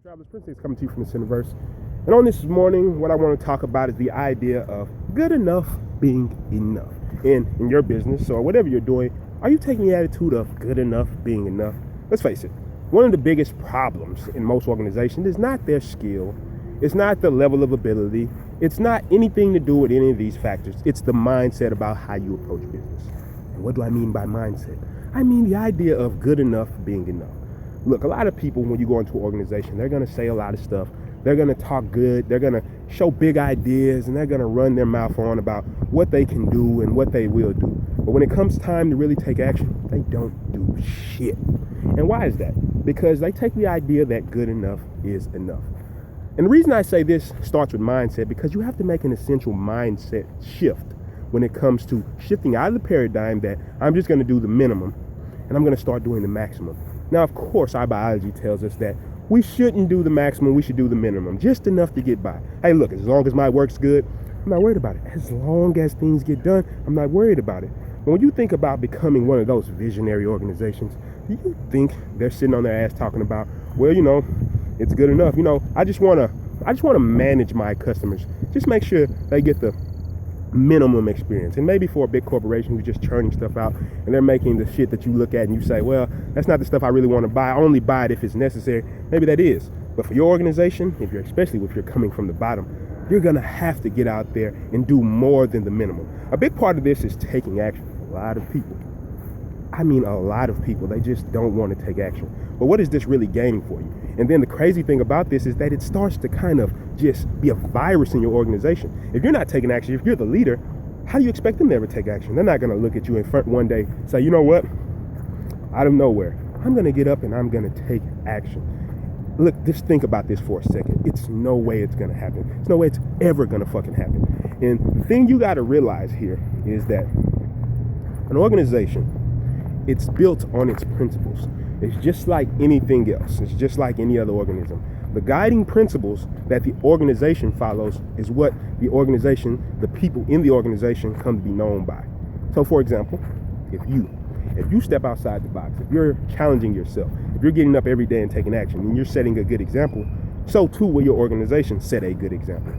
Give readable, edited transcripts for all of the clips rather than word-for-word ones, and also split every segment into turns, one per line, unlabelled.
Travelers Prince is coming to you from the Cineverse. And on this morning, what I want to talk about is the idea of good enough being enough. In your business or whatever you're doing, are you taking the attitude of good enough being enough? Let's face it, one of the biggest problems in most organizations is not their skill, it's not the level of ability, it's not anything to do with any of these factors. It's the mindset about how you approach business. And what do I mean by mindset? I mean the idea of good enough being enough. Look, a lot of people, when you go into an organization, they're going to say a lot of stuff. They're going to talk good. They're going to show big ideas, and they're going to run their mouth on about what they can do and what they will do. But when it comes time to really take action, they don't do shit. And why is that? Because they take the idea that good enough is enough. And the reason I say this starts with mindset, because you have to make an essential mindset shift when it comes to shifting out of the paradigm that I'm just going to do the minimum and I'm going to start doing the maximum. Now, of course, our biology tells us that we shouldn't do the maximum, we should do the minimum, just enough to get by. Hey, look, as long as my work's good, I'm not worried about it. As long as things get done, I'm not worried about it. But when you think about becoming one of those visionary organizations, do you think they're sitting on their ass talking about, well, it's good enough. I just want to manage my customers. Just make sure they get the minimum experience. And maybe for a big corporation who's just churning stuff out and they're making the shit that you look at and you say, well, that's not the stuff I really want to buy. I only buy it if it's necessary. Maybe that is. But for your organization, especially if you're coming from the bottom, you're going to have to get out there and do more than the minimum. A big part of this is taking action. A lot of people, they just don't want to take action. But what is this really gaining for you? And then the crazy thing about this is that it starts to kind of just be a virus in your organization. If you're not taking action, if you're the leader, how do you expect them to ever take action? They're not going to look at you in front one day and say, you know what? Out of nowhere, I'm going to get up and I'm going to take action. Look, just think about this for a second. It's no way it's going to happen. There's no way it's ever going to fucking happen. And the thing you got to realize here is that an organization, it's built on its principles. It's just like anything else. It's just like any other organism. The guiding principles that the organization follows is what the people in the organization come to be known by. So for example, if you step outside the box, if you're challenging yourself, if you're getting up every day and taking action and you're setting a good example, so too will your organization set a good example.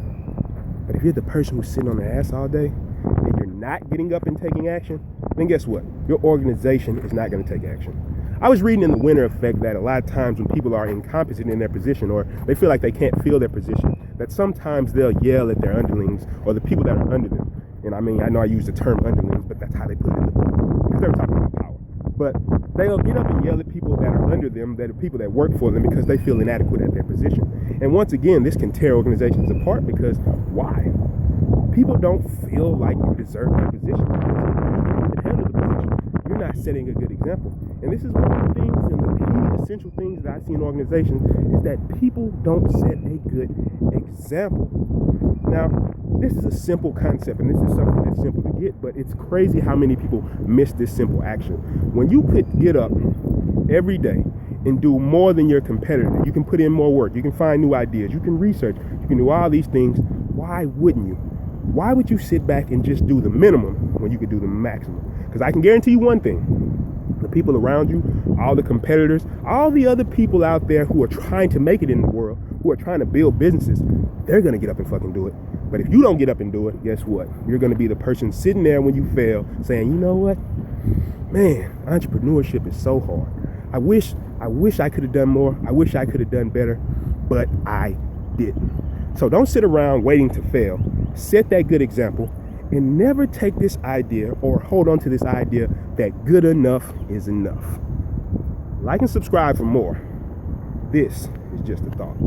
But if you're the person who's sitting on their ass all day and you're not getting up and taking action, then guess what? Your organization is not going to take action. I was reading in The Winner Effect that a lot of times when people are incompetent in their position or they feel like they can't fill their position, that sometimes they'll yell at their underlings or the people that are under them. And I know I use the term underlings, but that's how they put it in the book, because they were talking about power. But they'll get up and yell at people that are under them, that are people that work for them, because they feel inadequate at their position. And once again, this can tear organizations apart, because why? People don't feel like you deserve their position because you can't handle the position. You're not setting a good example. And this is one of the things and the key essential things that I see in organizations is that people don't set a good example. Now, this is a simple concept and this is something that's simple to get, but it's crazy how many people miss this simple action. When you get up every day and do more than your competitor, you can put in more work, you can find new ideas, you can research, you can do all these things. Why wouldn't you? Why would you sit back and just do the minimum when you could do the maximum? Because I can guarantee you one thing. The people around you, all the competitors, all the other people out there who are trying to make it in the world, who are trying to build businesses, they're going to get up and fucking do it. But if you don't get up and do it, guess what? You're going to be the person sitting there when you fail saying, you know what? Man, entrepreneurship is so hard. I wish I could have done more. I wish I could have done better, but I didn't. So don't sit around waiting to fail. Set that good example and never take this idea or hold on to this idea that good enough is enough. Like and subscribe for more. This is just a thought.